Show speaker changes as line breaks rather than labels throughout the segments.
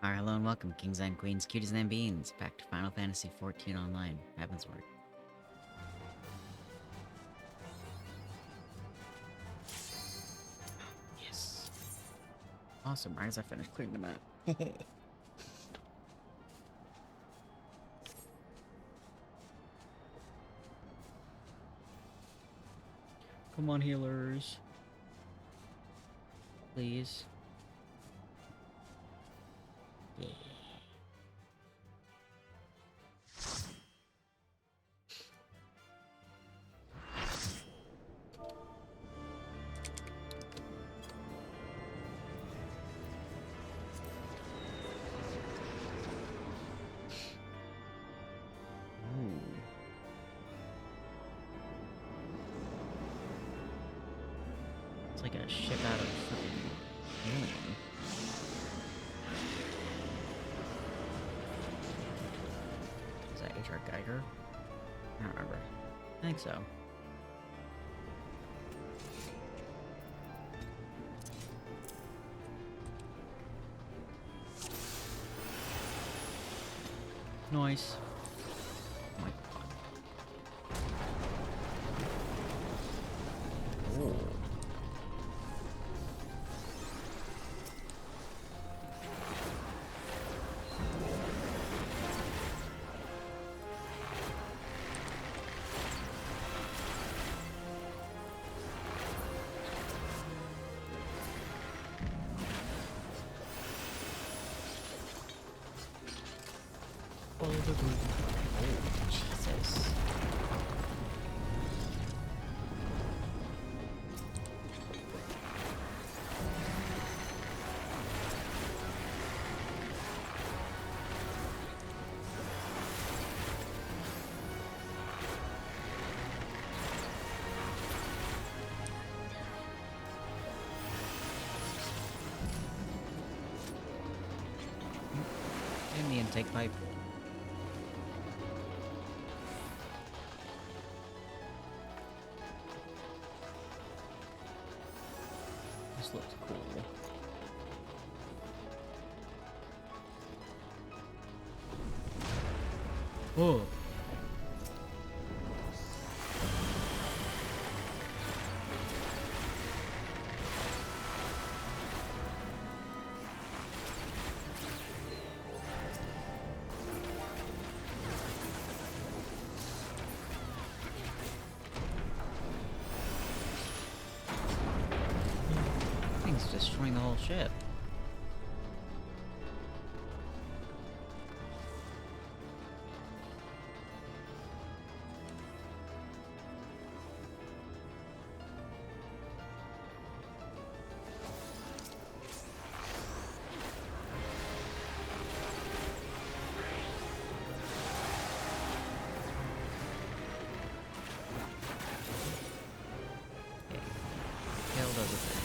Alright, hello and welcome, kings and queens, cuties and beans, back to Final Fantasy XIV Online, Heavensward. Yes. Awesome, right as I finished clearing the map. Come on, healers. Please. Yeah. It's like a ship out of freaking Alien. Is that HR Geiger? I don't remember. I think so. Nice. Oh my god. Oh. Follow the group. Oh, Jesus. In the intake pipe. This looks cool. Oh. Thing's destroying the whole ship. Okay. Tail does a thing.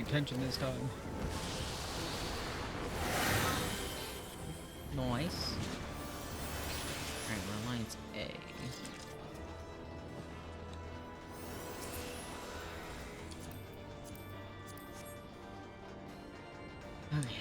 attention this time.
Nice. Alright, we're Alliance A. Okay.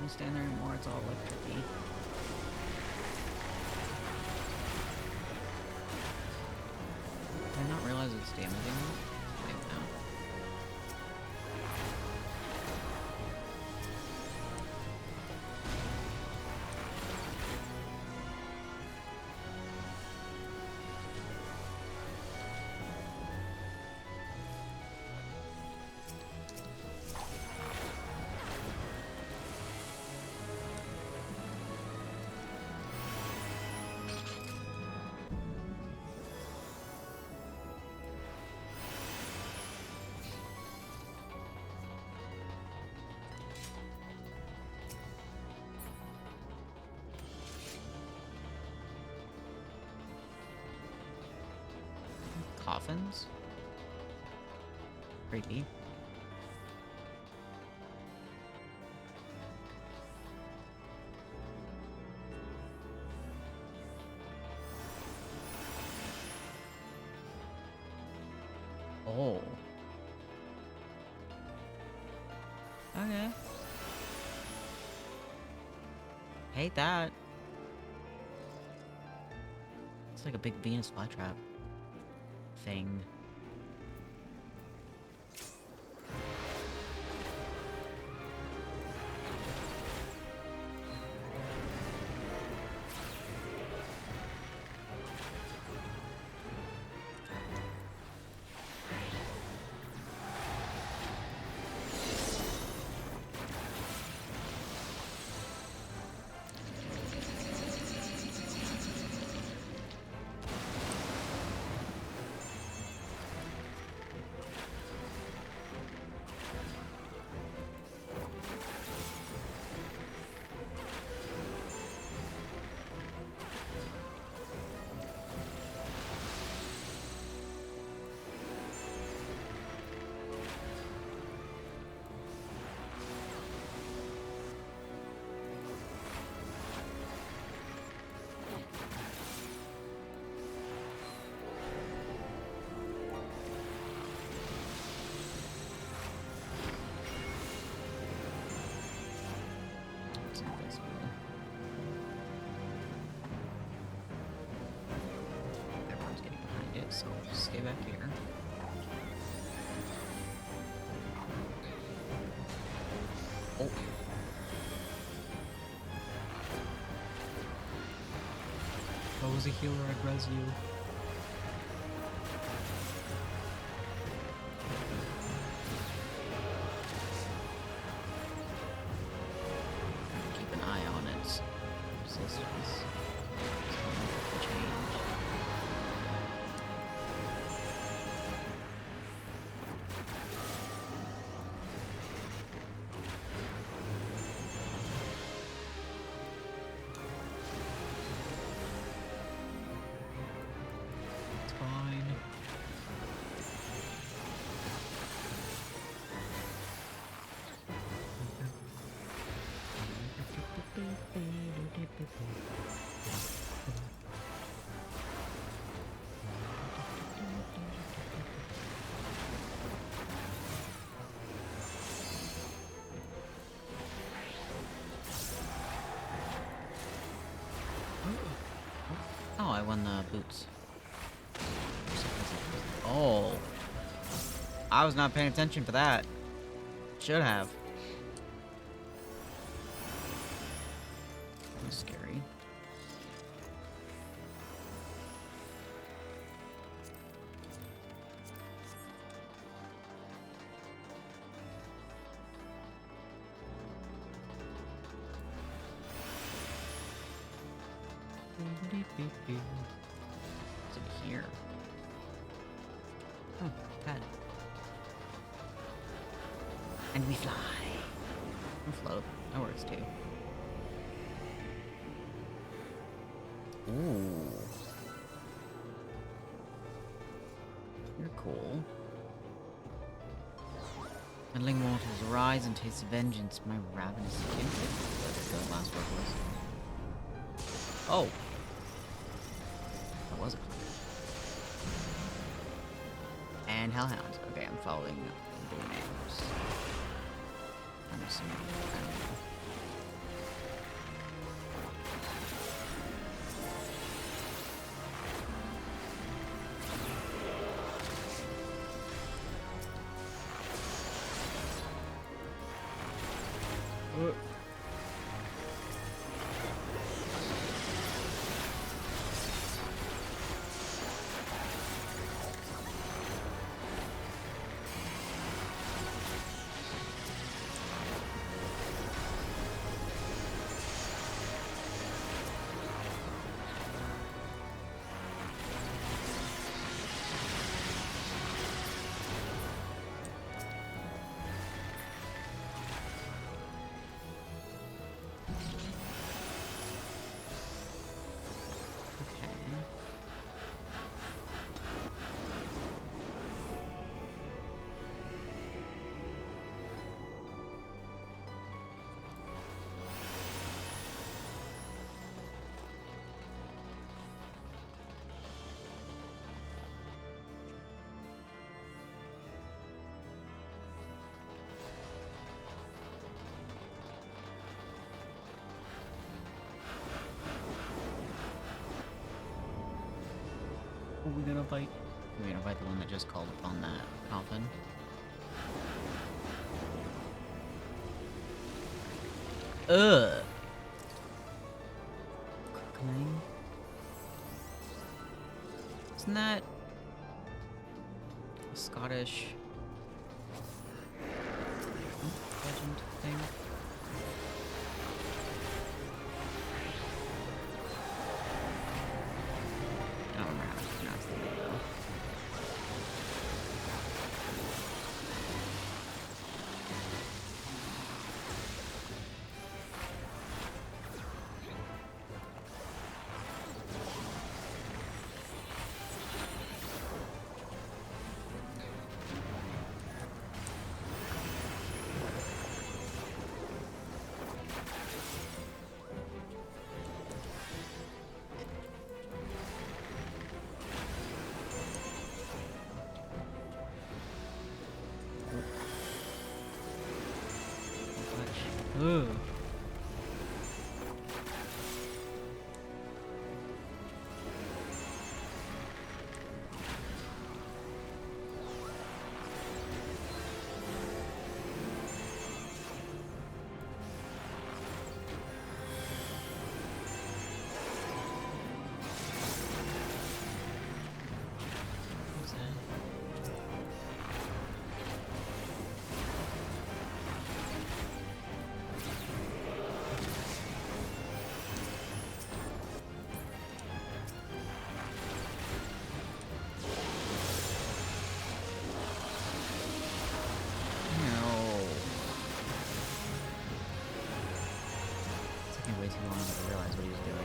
Stand there anymore, it's all electric-y. Did I not realize it's damaging me? I think now. Coffins? Creepy. Oh. Okay. Hate that. It's like a big Venus flytrap thing. It's invisible. Everyone's getting behind it, so stay back here. Oh.
If I was a healer, I'd res you.
Keep an eye on its resistance. It's going to change. I won the boots. Oh. I was not paying attention for that. Should have. That was scary. What's over here? Oh, pad. And we fly. And float. That works too. Ooh. You're cool. Meddling mortals, rise and taste vengeance, my ravenous kindred. That's the last word was. Oh. That was it. And Hellhound. Okay, I'm following the names. I'm assuming. I don't know.
Who are we gonna fight?
We're gonna fight the one that just called upon that coffin. Ugh. Crookling. Isn't that a Scottish legend thing? I don't remember how to pronounce the name though.
Ugh.
What's that? No. It took me way too long to realize what he was doing.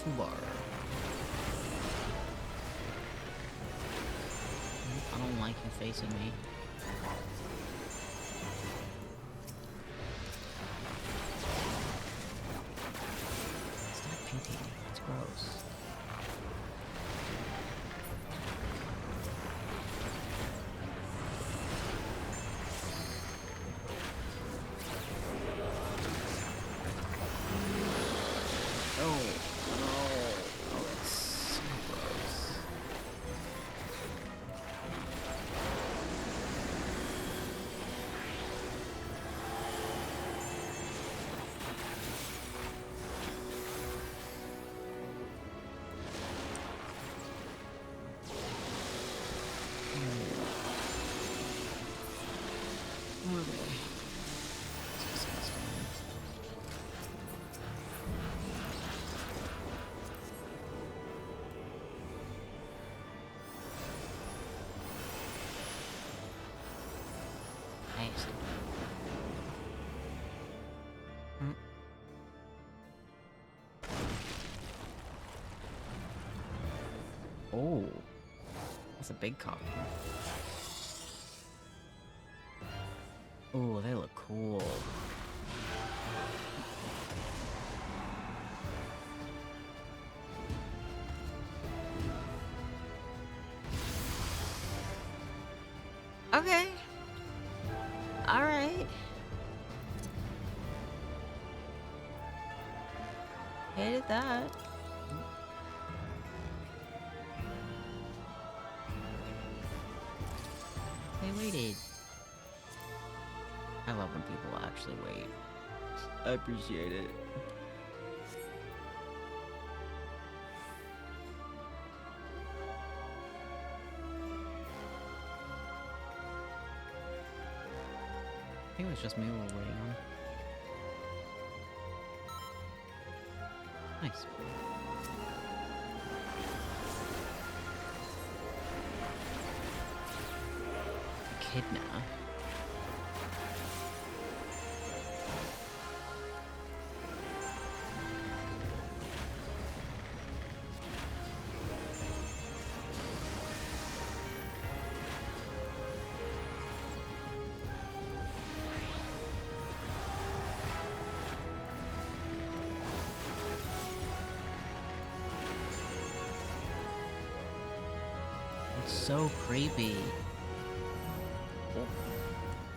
Fubar. I don't like you facing me.
away.
It's disgusting. Nice. Oh, that's a big copy. Oh, they look cool. Okay. All right. Hated that. They waited. I love when people actually wait. I appreciate it. I think it was just me we were waiting on. Nice. Echidna. It's so creepy. Oh,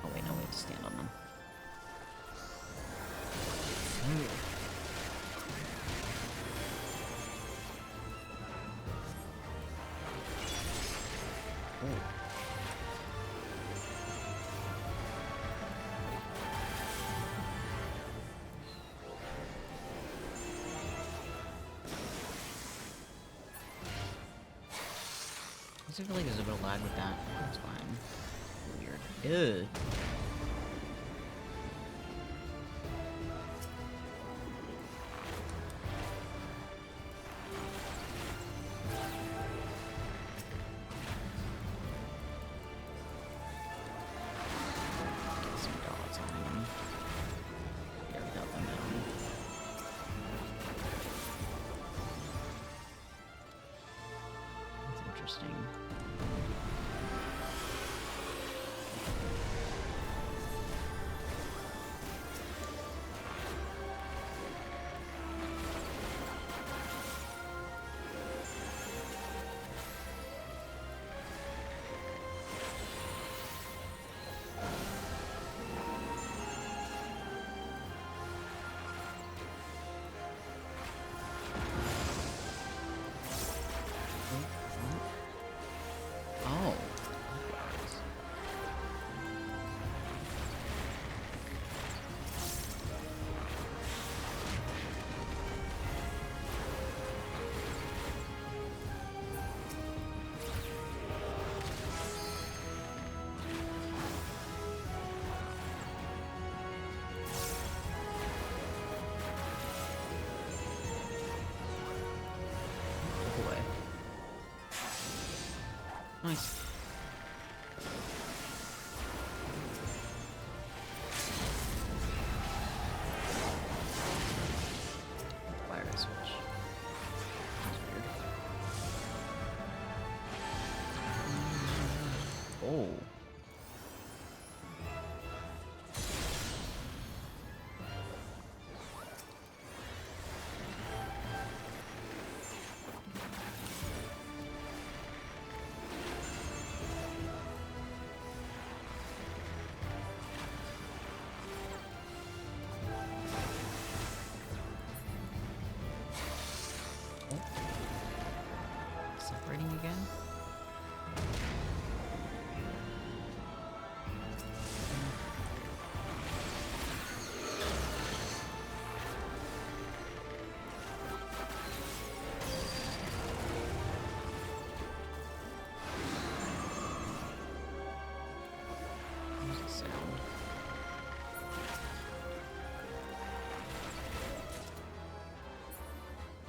oh wait, no, we have to stand on them. Ooh. Ooh. I feel like there's a bit of lag with that. That's fine. Weird. Ew. Get some dots on him. Yeah, we got them down. That's interesting. Oh. Look away. Nice. Why did I switch? That's weird. Oh.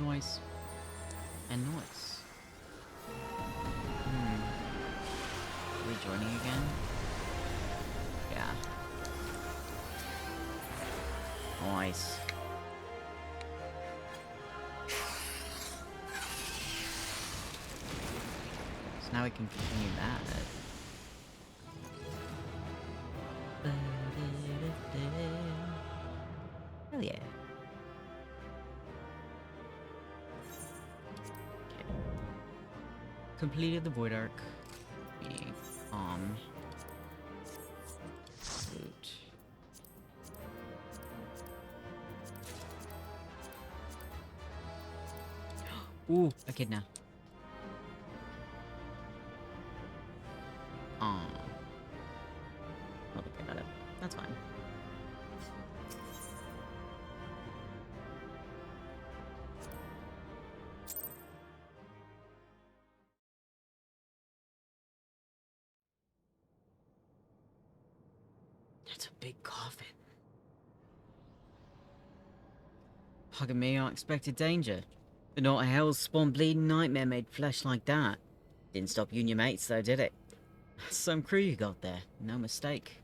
Nice. And nice. Hmm. Are we joining again? Yeah. Nice. So now we can continue that. Hell yeah. Okay. Completed the Void Arc. Loot. Ooh, a kid now. Oh, okay, got it. That's fine. That's a big coffin. Hugging me unexpected danger. But not a hell's spawn bleeding nightmare made flesh like that. Didn't stop you and your mates though, did it? Some crew you got there, no mistake.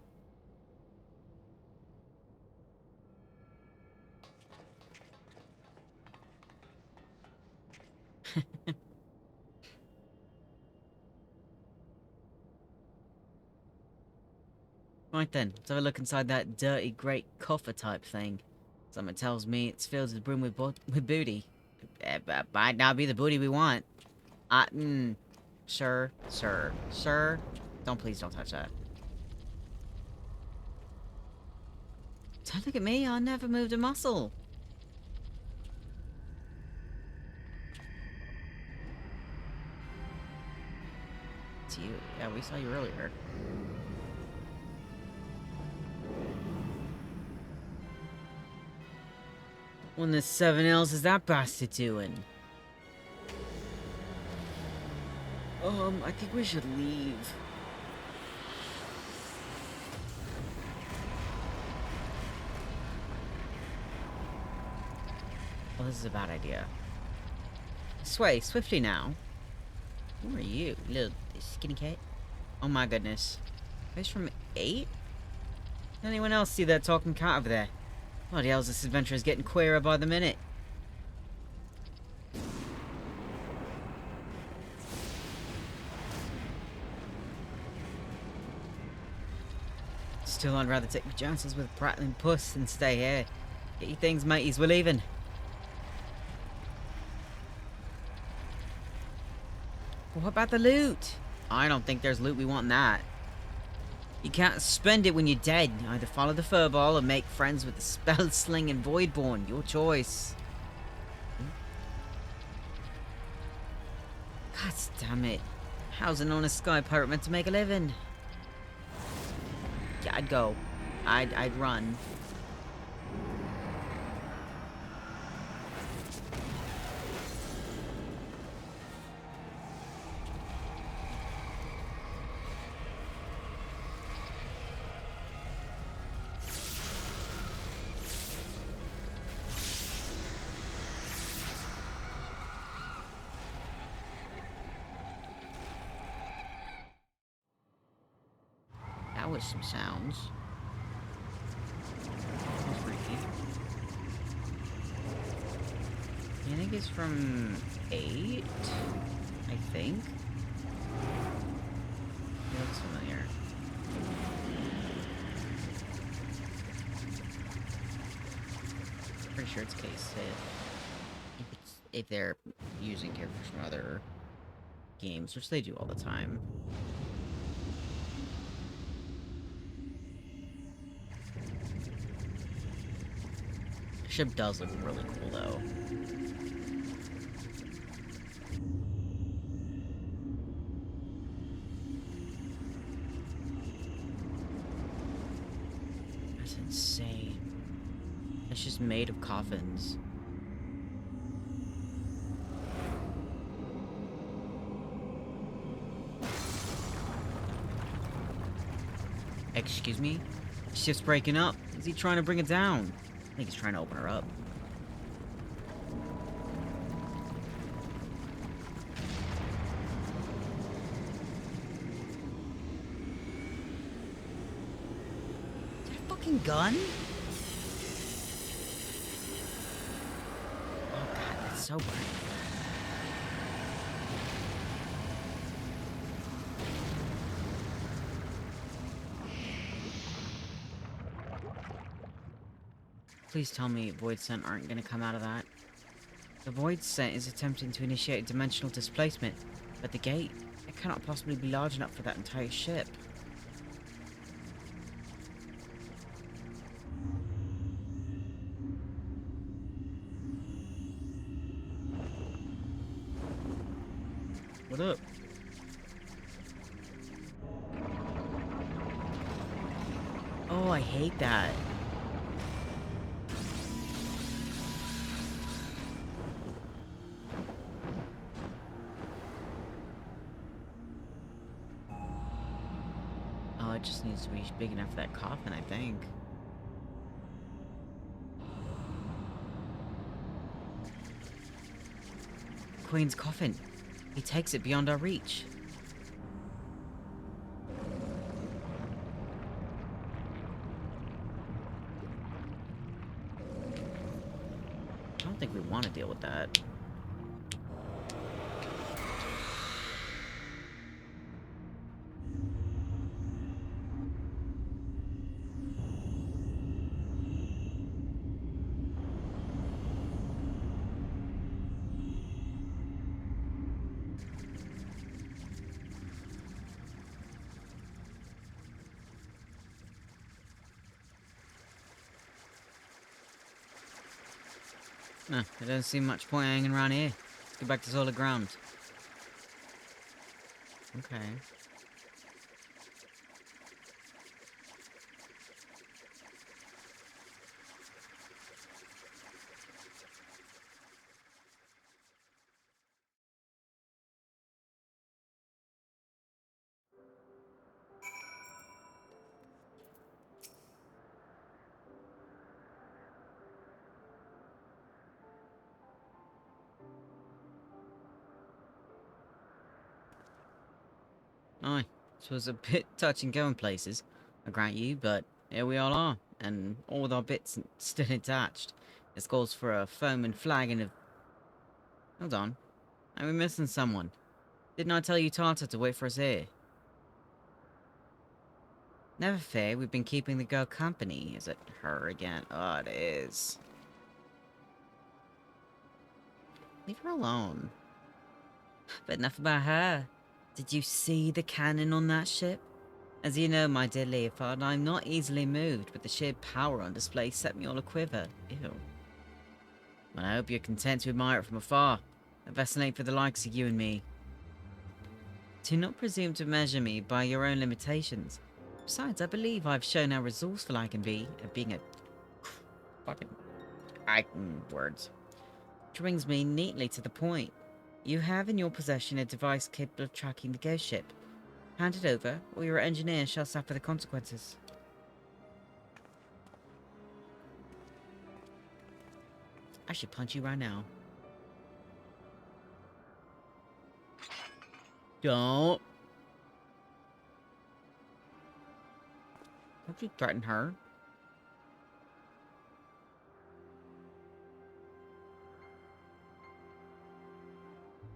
Right then, let's have a look inside that dirty great coffer type thing. Someone tells me it's filled to the brim with booty. Might not be the booty we want. Sir. Please don't touch that. Don't look at me, I never moved a muscle. It's you. Yeah, we saw you earlier. When the 7 L's is that bastard doing? I think we should leave. Well, this is a bad idea. Sway, swiftly now. Who are you, little skinny cat? Oh my goodness. Guys from 8? Did anyone else see that talking cat over there? Bloody hell, this adventure is getting queerer by the minute. Still, I'd rather take my chances with prattling puss than stay here. Get your things, mateys, we're leaving. What about the loot? I don't think there's loot we want in that. You can't spend it when you're dead. Either follow the furball or make friends with the spell-slinging Voidborn. Your choice. God damn it. How's an honest sky pirate meant to make a living? Yeah, I'd go. I'd run. That was some sounds. That's freaky. I think it's from 8, I think. It looks familiar. Pretty sure it's case if they're using characters from other games, which they do all the time. Ship does look really cool, though. That's insane. It's just made of coffins. Excuse me? Ship's breaking up. Is he trying to bring it down? I think he's trying to open her up. fucking gun? Oh god, that's so bright. Please tell me Void Scent aren't gonna come out of that. The Void Scent is attempting to initiate dimensional displacement, but the gate, it cannot possibly be large enough for that entire ship.
What up?
Oh, I hate that. Oh, it just needs to be big enough for that coffin, I think. Queen's coffin. He takes it beyond our reach. I don't think we want to deal with that. No, there doesn't seem much point hanging around here. Let's get back to solid ground. Okay. Aye, this was a bit touch and go in places, I grant you, but here we all are, and all with our bits still attached. This calls for a foaming flagon of... Hold on. Are we missing someone? Didn't I tell you Tata to wait for us here? Never fear, we've been keeping the girl company. Is it her again? Oh, it is. Leave her alone. But enough about her. Did you see the cannon on that ship? As you know, my dear Leopard, I'm not easily moved, but the sheer power on display set me all a quiver. Ew. Well, I hope you're content to admire it from afar. A vessel ain't for the likes of you and me. Do not presume to measure me by your own limitations. Besides, I believe I've shown how resourceful I can be at being a... fucking... words. Which brings me neatly to the point. You have in your possession a device capable of tracking the ghost ship. Hand it over, or your engineer shall suffer the consequences. I should punch you right now. Don't. Don't you threaten her.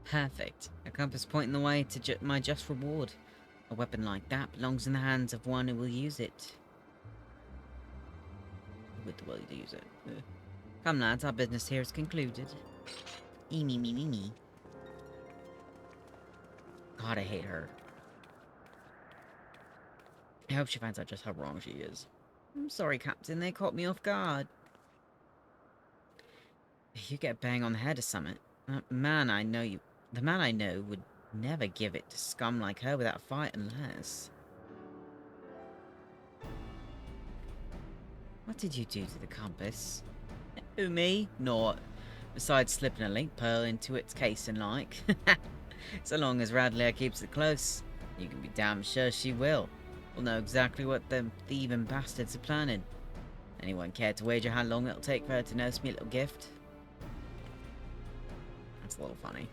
Perfect. A compass pointing the way to my just reward. A weapon like that belongs in the hands of one who will use it. With the will to use it. Ugh. Come lads, our business here is concluded. Me. God, I hate her. I hope she finds out just how wrong she is. I'm sorry, Captain, they caught me off guard. You get a bang on the head or something. The man I know would never give it to scum like her without a fight unless... What did you do to the compass? Who, me? Naught. Besides slipping a link pearl into its case and like. So long as Radley keeps it close, you can be damn sure she will. We'll know exactly what them thieving bastards are planning. Anyone care to wager how long it'll take for her to nurse me a little gift? That's a little funny.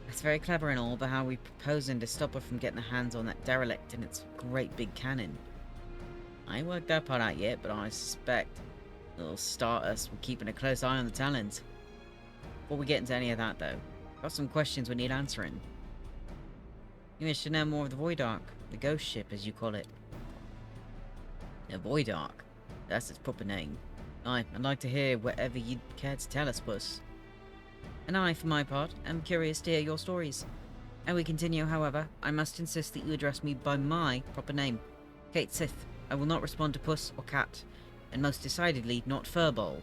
That's very clever and all, but how are we proposing to stop her from getting her hands on that derelict and its great big cannon? I ain't worked that part out yet, but I suspect it'll start us with keeping a close eye on the Talons. Before we get into any of that, though, got some questions we need answering. You wish to know more of the Void Ark, the ghost ship, as you call it. The Void Ark? That's its proper name. I'd like to hear whatever you'd care to tell us, Puss. And I, for my part, am curious to hear your stories. And we continue, however, I must insist that you address me by my proper name. Kate Sith. I will not respond to Puss or Cat. And most decidedly, not Furball.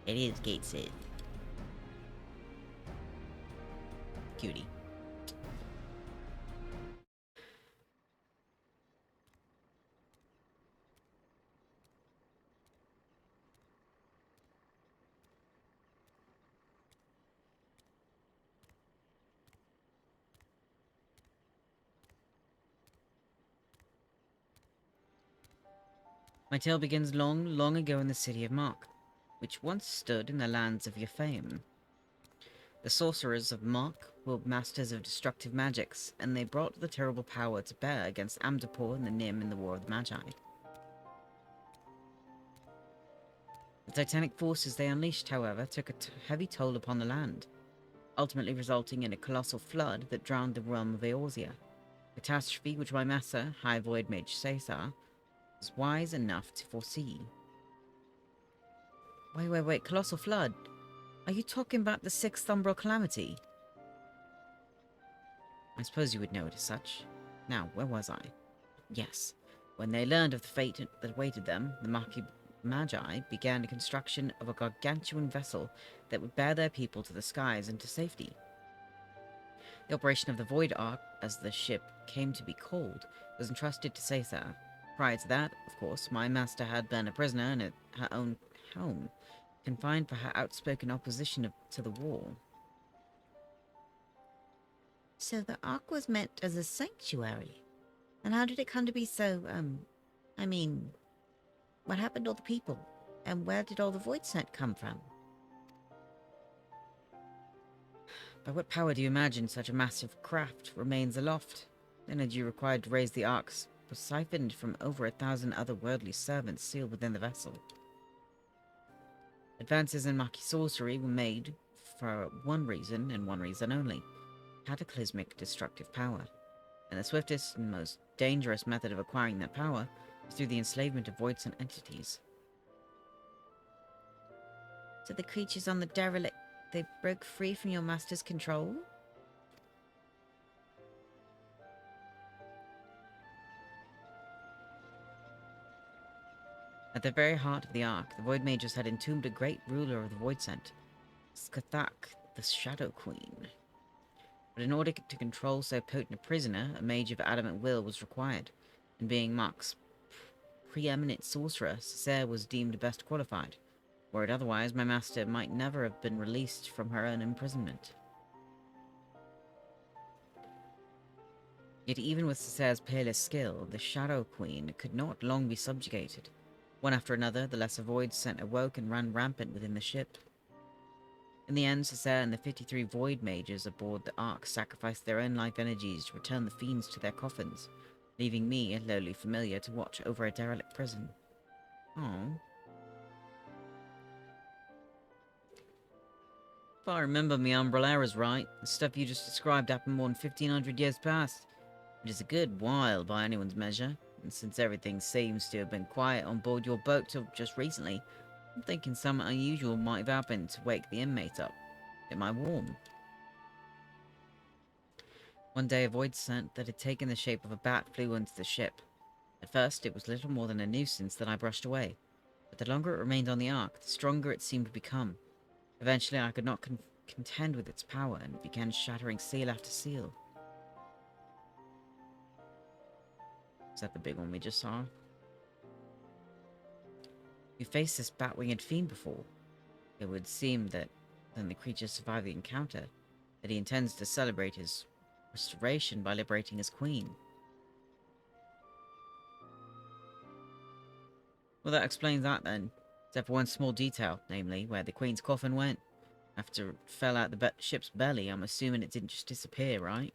It is Kate Sith. Cutie. My tale begins long, long ago in the city of Mark, which once stood in the lands of Yefame. The sorcerers of Mark were masters of destructive magics, and they brought the terrible power to bear against Amdapor and the Nim in the War of the Magi. The titanic forces they unleashed, however, took a heavy toll upon the land, ultimately resulting in a colossal flood that drowned the realm of Eorzea, a catastrophe which my master, High Void Mage Caesar, was wise enough to foresee. Wait, colossal flood? Are you talking about the Sixth Umbral Calamity? I suppose you would know it as such. Now, where was I? Yes. When they learned of the fate that awaited them, the Magi began the construction of a gargantuan vessel that would bear their people to the skies and to safety. The operation of the Void Ark, as the ship came to be called, was entrusted to Caesar. Prior to that, of course, my master had been a prisoner in her own home, confined for her outspoken opposition to the war. So the Ark was meant as a sanctuary? And how did it come to be so, I mean, what happened to all the people? And where did all the Void Scent come from? By what power do you imagine such a massive craft remains aloft? The energy required to raise the Arks was siphoned from over 1,000 otherworldly servants sealed within the vessel. Advances in Maki sorcery were made for one reason and one reason only: cataclysmic destructive power. And the swiftest and most dangerous method of acquiring that power is through the enslavement of voids and entities. So the creatures on the derelict, they broke free from your master's control? At the very heart of the Ark, the Void Mages had entombed a great ruler of the Void Scent, Skathak, the Shadow Queen. But in order to control so potent a prisoner, a mage of adamant will was required, and being Mark's preeminent sorcerer, Caesar was deemed best qualified. Were it otherwise, my master might never have been released from her own imprisonment. Yet even with Caesar's peerless skill, the Shadow Queen could not long be subjugated. One after another, the lesser Void Scent awoke and ran rampant within the ship. In the end, Caesar and the 53 Void Mages aboard the Ark sacrificed their own life energies to return the fiends to their coffins, leaving me, a lowly familiar, to watch over a derelict prison. Oh. If I remember me Umbrellas right, the stuff you just described happened more than 1,500 years past. It is a good while by anyone's measure, and since everything seems to have been quiet on board your boat till just recently, I'm thinking something unusual might have happened to wake the inmates up. Am I warm? One day a void scent that had taken the shape of a bat flew into the ship. At first it was little more than a nuisance that I brushed away, but the longer it remained on the Ark, the stronger it seemed to become. Eventually I could not contend with its power and began shattering seal after seal. Is that the big one we just saw? We faced this bat-winged fiend before. It would seem that when the creature survived the encounter, that he intends to celebrate his restoration by liberating his queen. Well, that explains that then. Except for one small detail, namely, where the queen's coffin went. After it fell out the ship's belly, I'm assuming it didn't just disappear, right?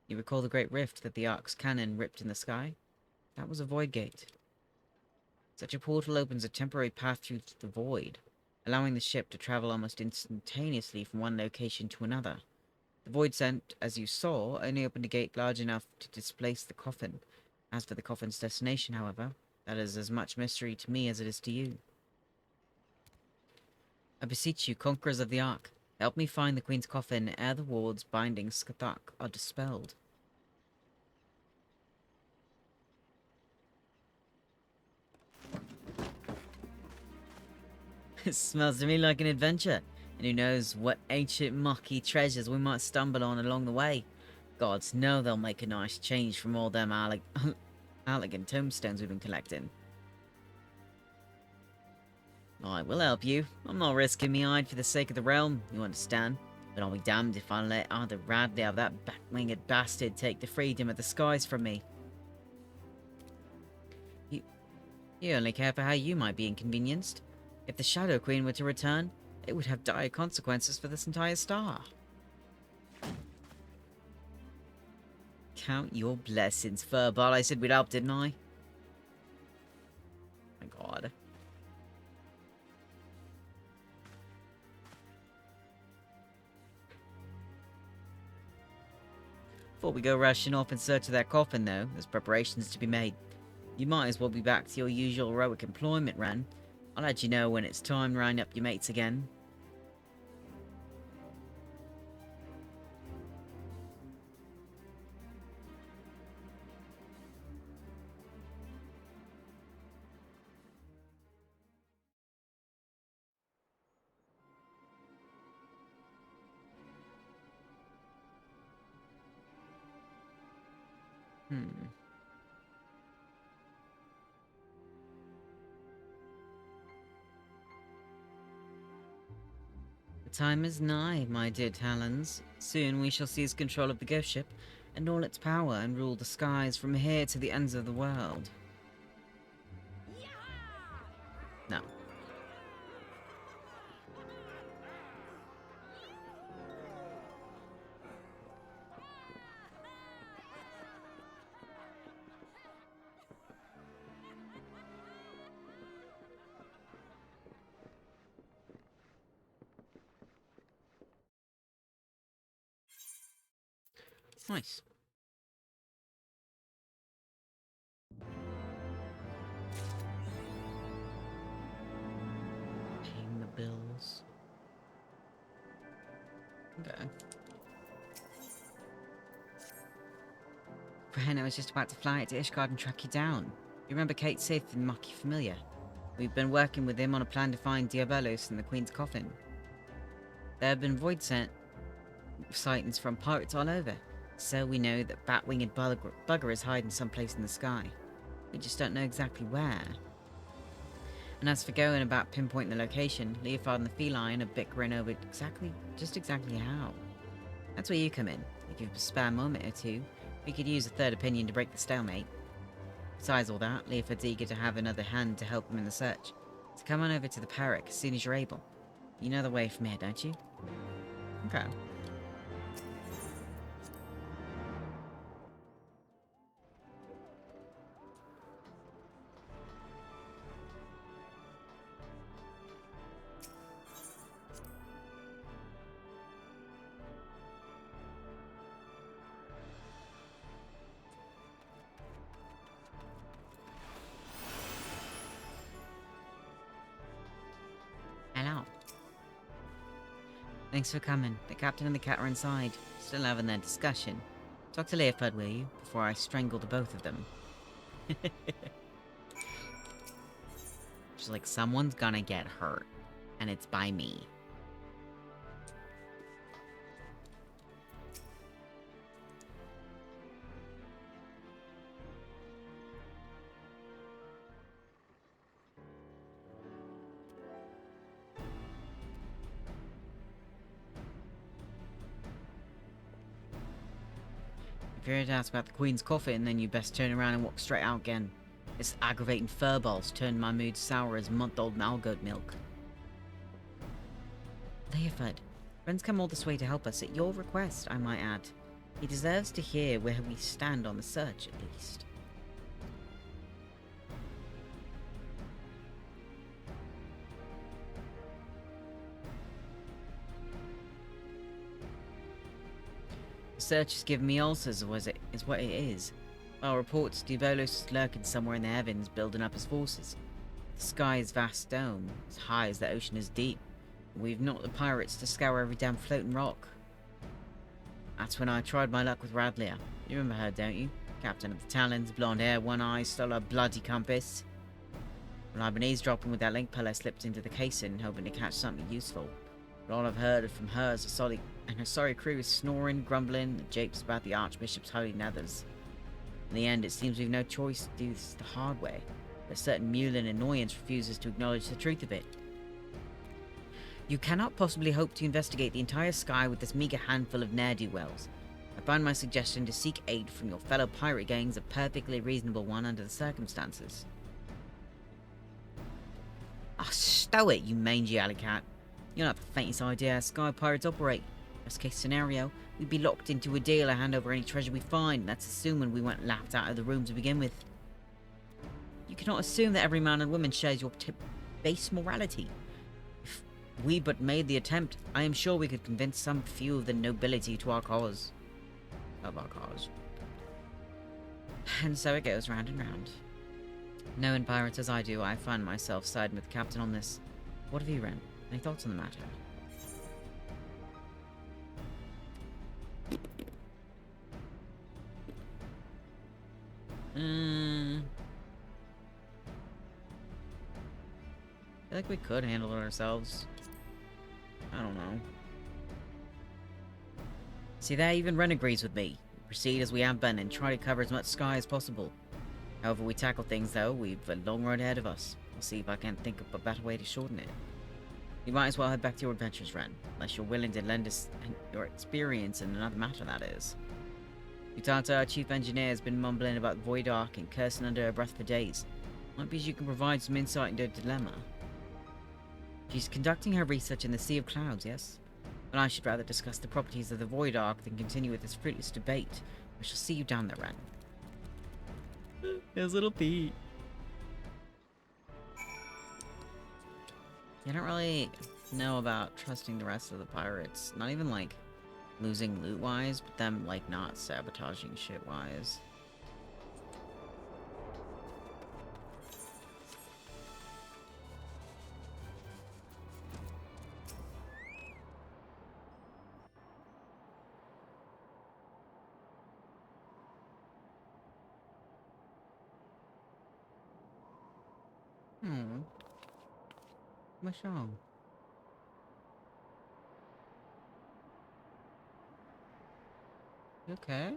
You recall the great rift that the Ark's cannon ripped in the sky? That was a void gate. Such a portal opens a temporary path through the void, allowing the ship to travel almost instantaneously from one location to another. The void sent, as you saw, only opened a gate large enough to displace the coffin. As for the coffin's destination, however, that is as much mystery to me as it is to you. I beseech you, conquerors of the Ark, help me find the Queen's coffin ere the wards binding Skathak are dispelled. It smells to me like an adventure, and who knows what ancient mucky treasures we might stumble on along the way. Gods know they'll make a nice change from all them elegant tombstones we've been collecting. I will help you. I'm not risking me hide for the sake of the realm, you understand? But I'll be damned if I let either Radley or that back-winged bastard take the freedom of the skies from me. You only care for how you might be inconvenienced. If the Shadow Queen were to return, it would have dire consequences for this entire star. Count your blessings, Furball. I said we'd help, didn't I? My god. Before we go rushing off in search of that coffin, though, there's preparations to be made. You might as well be back to your usual heroic employment, Ren. I'll let you know when it's time to round up your mates again. The time is nigh, my dear Talons. Soon we shall seize control of the ghost ship and all its power and rule the skies from here to the ends of the world. No. Nice. Paying the bills. Okay. Ren, I was just about to fly it to Ishgard and track you down. You remember Kate Sith and Maki Familiar? We've been working with him on a plan to find Diabolos and the Queen's coffin. There have been void sightings from pirates all over, so we know that Bat-winged bugger is hiding someplace in the sky. We just don't know exactly where. And as for going about pinpointing the location, Leofard and the feline are bickering over just exactly how. That's where you come in. If you have a spare moment or two, we could use a third opinion to break the stalemate. Besides all that, Leofard's eager to have another hand to help him in the search. So come on over to the Parrot as soon as you're able. You know the way from here, don't you? Okay. Hello. Thanks for coming. The captain and the cat are inside, still having their discussion. Talk to Leofard, will you, before I strangle the both of them? She's like, someone's gonna get hurt, and it's by me. If you're here to ask about the Queen's coffin, then you best turn around and walk straight out again. This aggravating furballs turned my mood sour as month-old malgoat milk. Leofard, Ren's come all this way to help us at your request, I might add. He deserves to hear where we stand on the search, at least. search has given me ulcers, is what it is. Our reports, Diabolos is lurking somewhere in the heavens, building up his forces. The sky is vast dome, as high as the ocean is deep. We've not the pirates to scour every damn floating rock. That's when I tried my luck with Radlia. You remember her, don't you? Captain of the Talons, blonde hair, one eye, stole a bloody compass. Well, I've been eavesdropping with that link pearl I slipped into the casing, hoping to catch something useful. But all I've heard from her is her sorry crew is snoring, grumbling, and japes about the Archbishop's holy nethers. In the end, it seems we've no choice to do this the hard way. But a certain Mulin annoyance refuses to acknowledge the truth of it. You cannot possibly hope to investigate the entire sky with this meager handful of ne'er-do-wells. I find my suggestion to seek aid from your fellow pirate gangs a perfectly reasonable one under the circumstances. Ah, stow it, you mangy alley cat. You're not the faintest idea how sky pirates operate. Worst case scenario, we'd be locked into a deal to hand over any treasure we find. That's assuming we weren't laughed out of the room to begin with. You cannot assume that every man and woman shares your base morality. If we but made the attempt, I am sure we could convince some few of the nobility to our cause. Of our cause. And so it goes round and round. Knowing pirates as I do, I find myself siding with the captain on this. What have you, Ren? Any thoughts on the matter? I feel like we could handle it ourselves. I don't know. See there, even Ren agrees with me. We proceed as we have been and try to cover as much sky as possible. However we tackle things though, we've a long road ahead of us. I'll see if I can't think of a better way to shorten it. You might as well head back to your adventures, Ren, unless you're willing to lend us your experience in another matter, that is. Utata, our chief engineer, has been mumbling about the Void Ark and cursing under her breath for days. Might be you can provide some insight into her dilemma. She's conducting her research in the Sea of Clouds, yes? But I should rather discuss the properties of the Void Ark than continue with this fruitless debate. I shall see you down there, Ren. There's little Pete. I don't really know about trusting the rest of the pirates. Not even, like, losing loot-wise, but them, like, not sabotaging shit-wise. What's wrong? You okay?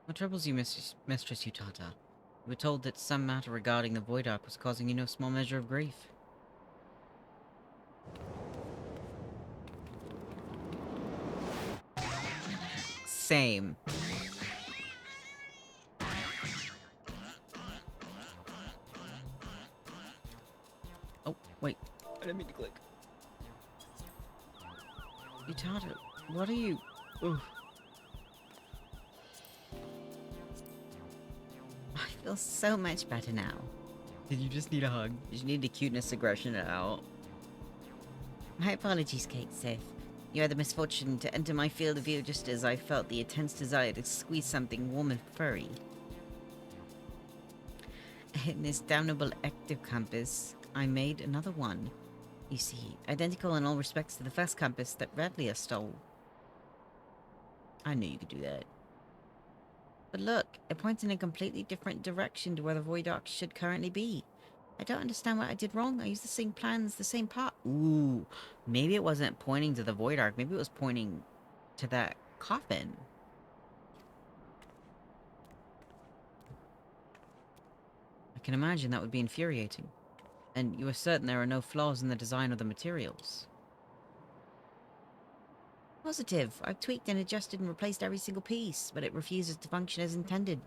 What troubles you, Mistress Utata? You were told that some matter regarding the Void Ark was causing you no small measure of grief. Same. Oh, wait. I didn't mean to click. Utata, what are you... Ooh. I feel so much better now. Did you just need a hug? Did you need the cuteness aggression out? My apologies, Kate Sith. You had the misfortune to enter my field of view just as I felt the intense desire to squeeze something warm and furry. In this damnable active compass, I made another one. You see, identical in all respects to the first compass that Radlia stole. I knew you could do that. But look, it points in a completely different direction to where the Void Ark should currently be. I don't understand what I did wrong. I used the same plans, the same part. Ooh, maybe it wasn't pointing to the Void Ark. Maybe it was pointing to that coffin. I can imagine that would be infuriating. And you are certain there are no flaws in the design of the materials? Positive. I've tweaked and adjusted and replaced every single piece, but it refuses to function as intended.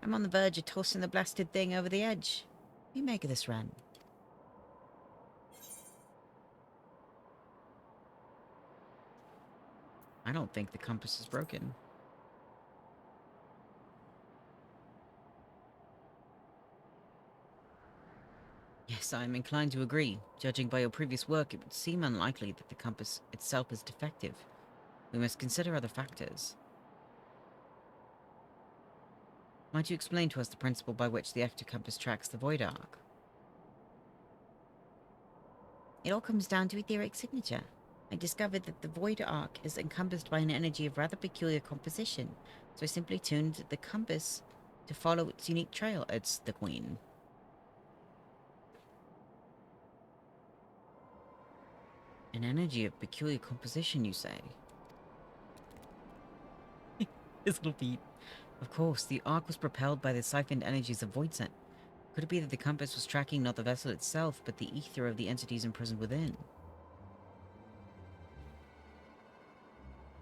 I'm on the verge of tossing the blasted thing over the edge. What do you make of this, Ren? I don't think the compass is broken. Yes, I am inclined to agree. Judging by your previous work, it would seem unlikely that the compass itself is defective. We must consider other factors. Might you explain to us the principle by which the ectocompass tracks the void arc? It all comes down to etheric signature. I discovered that the void arc is encompassed by an energy of rather peculiar composition, so I simply tuned the compass to follow its unique trail. It's the Queen. An energy of peculiar composition, you say? His little feet. Of course, the arc was propelled by the siphoned energies of Voidsent. Could it be that the compass was tracking not the vessel itself, but the ether of the entities imprisoned within?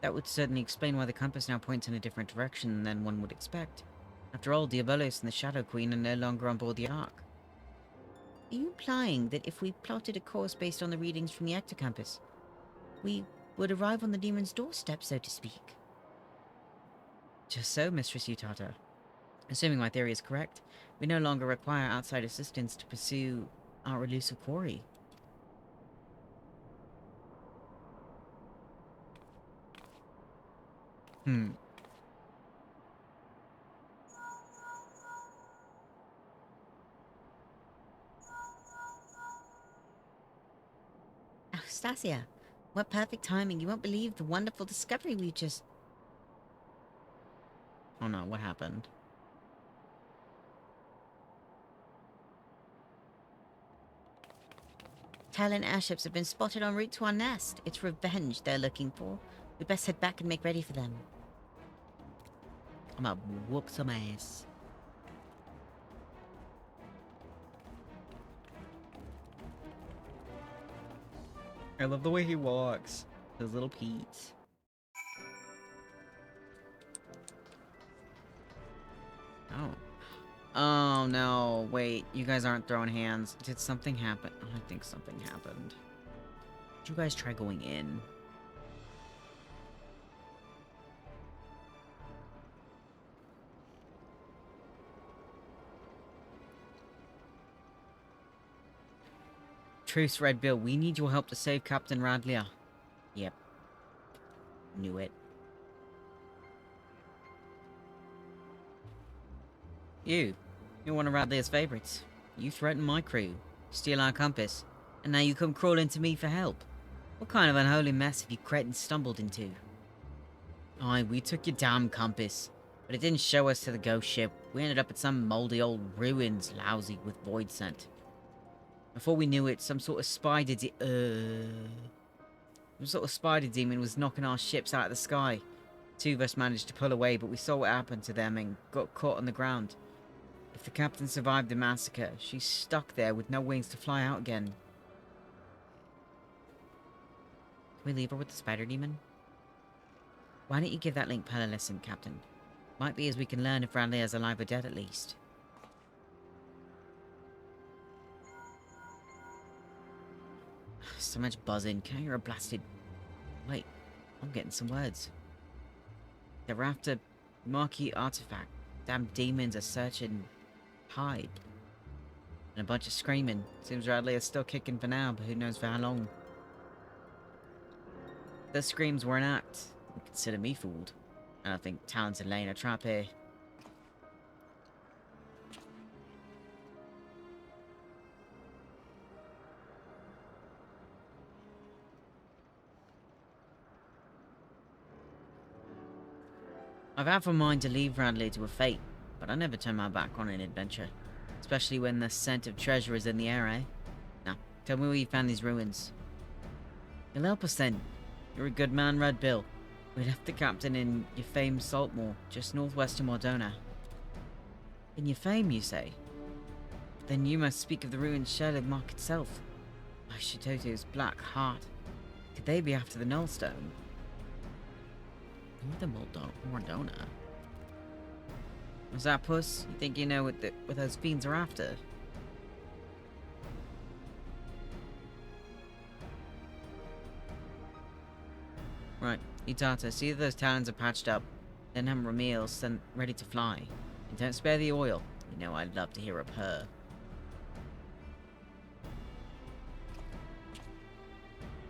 That would certainly explain why the compass now points in a different direction than one would expect. After all, Diabolos and the Shadow Queen are no longer on board the ark. Are you implying that if we plotted a course based on the readings from the ectocompass, we would arrive on the demon's doorstep, so to speak? Just so, Mistress Utata. Assuming my theory is correct, we no longer require outside assistance to pursue our elusive quarry. Oh, Stasia, what perfect timing. You won't believe the wonderful discovery we just... Oh no, what happened? Talon airships have been spotted en route to our nest. It's revenge they're looking for. We best head back and make ready for them. I'm gonna whoop some ass.
I love the way he walks.
Those little Pete's. Oh. Oh no, wait, you guys aren't throwing hands. Did something happen? Oh, I think something happened. Did you guys try going in? Truce, Red Bill. We need your help to save Captain Radlia. Yep. Knew it. You're one of Radlia's favorites. You threatened my crew, steal our compass, and now you come crawling to me for help. What kind of unholy mess have you cretins stumbled into? Aye, we took your damn compass, but it didn't show us to the ghost ship. We ended up at some mouldy old ruins, lousy with void scent. Before we knew it, some sort of spider demon was knocking our ships out of the sky. Two of us managed to pull away, but we saw what happened to them and got caught on the ground. If the captain survived the massacre, she's stuck there with no wings to fly out again. Can we leave her with the spider demon? Why don't you give that link Pearl a listen, Captain? Might be as we can learn if Radley is alive or dead at least. So much buzzing. Can I hear a blasted... Wait, I'm getting some words. They're after marquee artifact. Damn demons are searching hide. And a bunch of screaming. Seems Radley is still kicking for now, but who knows for how long. The screams were an act. You consider me fooled. And I think Talon's laying a trap here. I've had for mind to leave Radley to a fate, but I never turn my back on an adventure. Especially when the scent of treasure is in the air, eh? Now, tell me where you found these ruins. You'll help us then. You're a good man, Red Bill. We left the captain in your famed Saltmoor, just northwest of Mordona. In your fame, you say? Then you must speak of the ruined shell of Mark itself. Aishitoto's black heart. Could they be after the Nullstone? The Mordona. What's that, puss? You think you know what those fiends are after? Right, Utata, see that those talons are patched up. Then have Ramil sent ready to fly. And don't spare the oil. You know I'd love to hear a purr.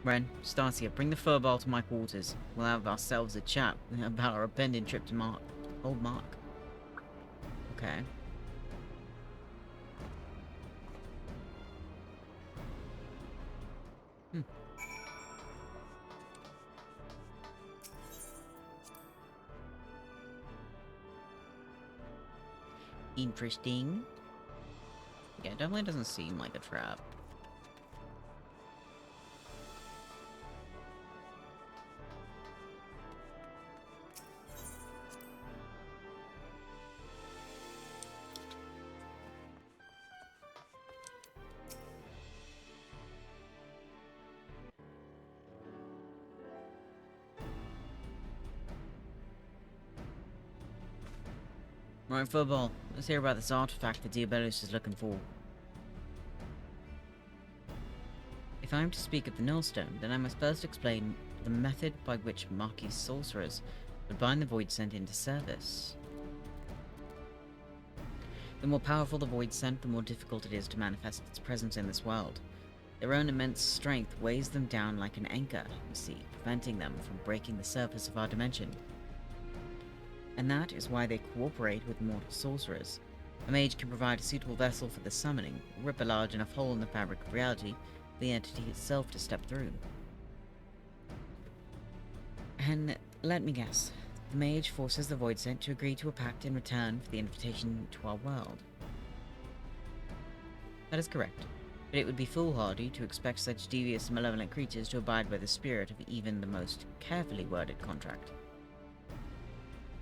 Ren, Stasia, bring the furball to my quarters. We'll have ourselves a chat about our impending trip to Mark. Old Mark. Okay. Hmm. Interesting. Yeah, definitely doesn't seem like a trap. Right, football. Let's hear about this artifact that Diabolus is looking for. If I am to speak of the Nullstone, then I must first explain the method by which Marquis sorcerers would bind the Void Scent into service. The more powerful the Void Scent, the more difficult it is to manifest its presence in this world. Their own immense strength weighs them down like an anchor, you see, preventing them from breaking the surface of our dimension. And that is why they cooperate with mortal sorcerers. A mage can provide a suitable vessel for the summoning, or rip a large enough hole in the fabric of reality for the entity itself to step through. And let me guess, the mage forces the Void Scent to agree to a pact in return for the invitation to our world. That is correct, but it would be foolhardy to expect such devious and malevolent creatures to abide by the spirit of even the most carefully worded contract.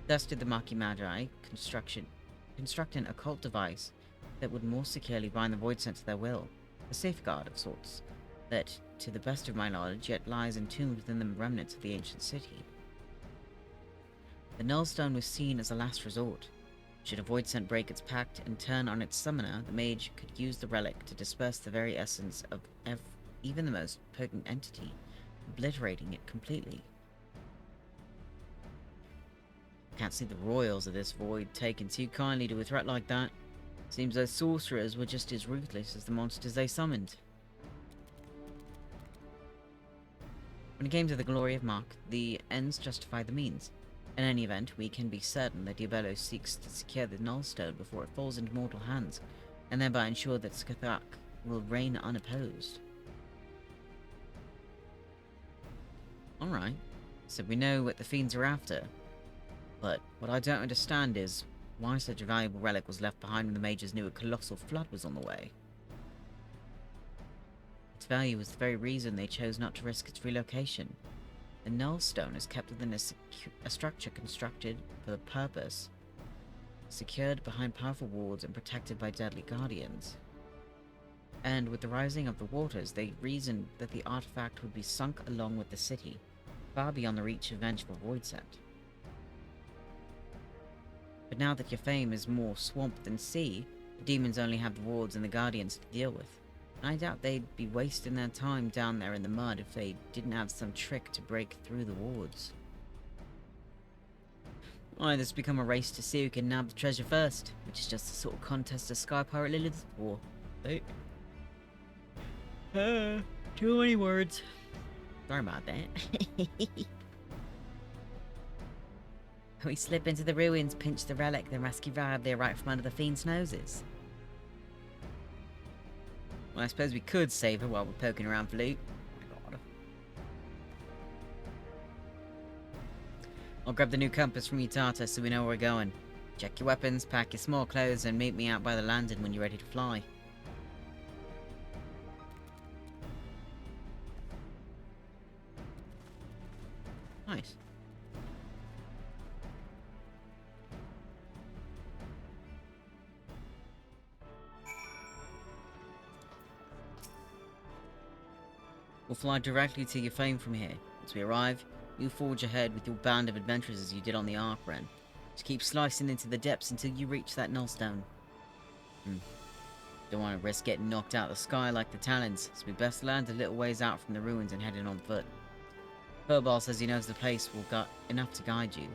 Thus did the Maki Magi construct an occult device that would more securely bind the Void Scent to their will, a safeguard of sorts, that, to the best of my knowledge, yet lies entombed within the remnants of the ancient city. The Nullstone was seen as a last resort. Should a Void Scent break its pact and turn on its summoner, the mage could use the relic to disperse the very essence of even the most potent entity, obliterating it completely. Can't see the royals of this void taking too kindly to a threat like that. Seems those sorcerers were just as ruthless as the monsters they summoned. When it came to the glory of Mark, the ends justified the means. In any event, we can be certain that Diablo seeks to secure the Nullstone before it falls into mortal hands, and thereby ensure that Skathak will reign unopposed. Alright, so we know what the fiends are after. But what I don't understand is why such a valuable relic was left behind when the mages knew a colossal flood was on the way. Its value was the very reason they chose not to risk its relocation. The Nullstone is kept within a structure constructed for the purpose, secured behind powerful walls and protected by deadly guardians. And with the rising of the waters, they reasoned that the artifact would be sunk along with the city, far beyond the reach of vengeful Void Scent. But now that your fame is more swamp than sea, the demons only have the wards and the guardians to deal with. And I doubt they'd be wasting their time down there in the mud if they didn't have some trick to break through the wards. Why, this become a race to see who can nab the treasure first, which is just the sort of contest a Sky Pirate Lilith's for. Hey. Too many words. Sorry about that. We slip into the ruins, pinch the relic, then rescue Radley right from under the fiend's noses. Well, I suppose we could save her while we're poking around for loot. Oh my god. I'll grab the new compass from you, Tata, so we know where we're going. Check your weapons, pack your small clothes, and meet me out by the landing when you're ready to fly. Nice. We'll fly directly to your fame from here. Once we arrive, you forge ahead with your band of adventurers as you did on the Ark Ren. Just keep slicing into the depths until you reach that Nullstone. Don't want to risk getting knocked out of the sky like the Talons, so we best land a little ways out from the ruins and head in on foot. Furball says he knows the place will got enough to guide you.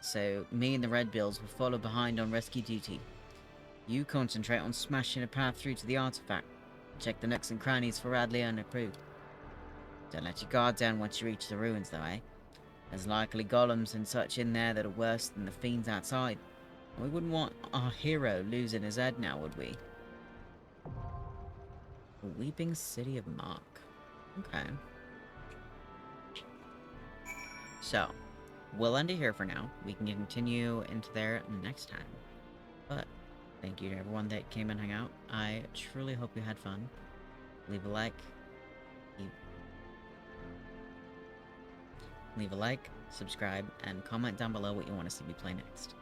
So, me and the Red Bills will follow behind on rescue duty. You concentrate on smashing a path through to the artifact. Check the nooks and crannies for Radley and her crew. Don't let your guard down once you reach the ruins, though, eh? There's likely golems and such in there that are worse than the fiends outside. We wouldn't want our hero losing his head now, would we? The Weeping City of Mark. Okay. So, we'll end it here for now. We can continue into there next time. But, thank you to everyone that came and hung out. I truly hope you had fun. Leave a like. Leave a like, subscribe, and comment down below what you want to see me play next.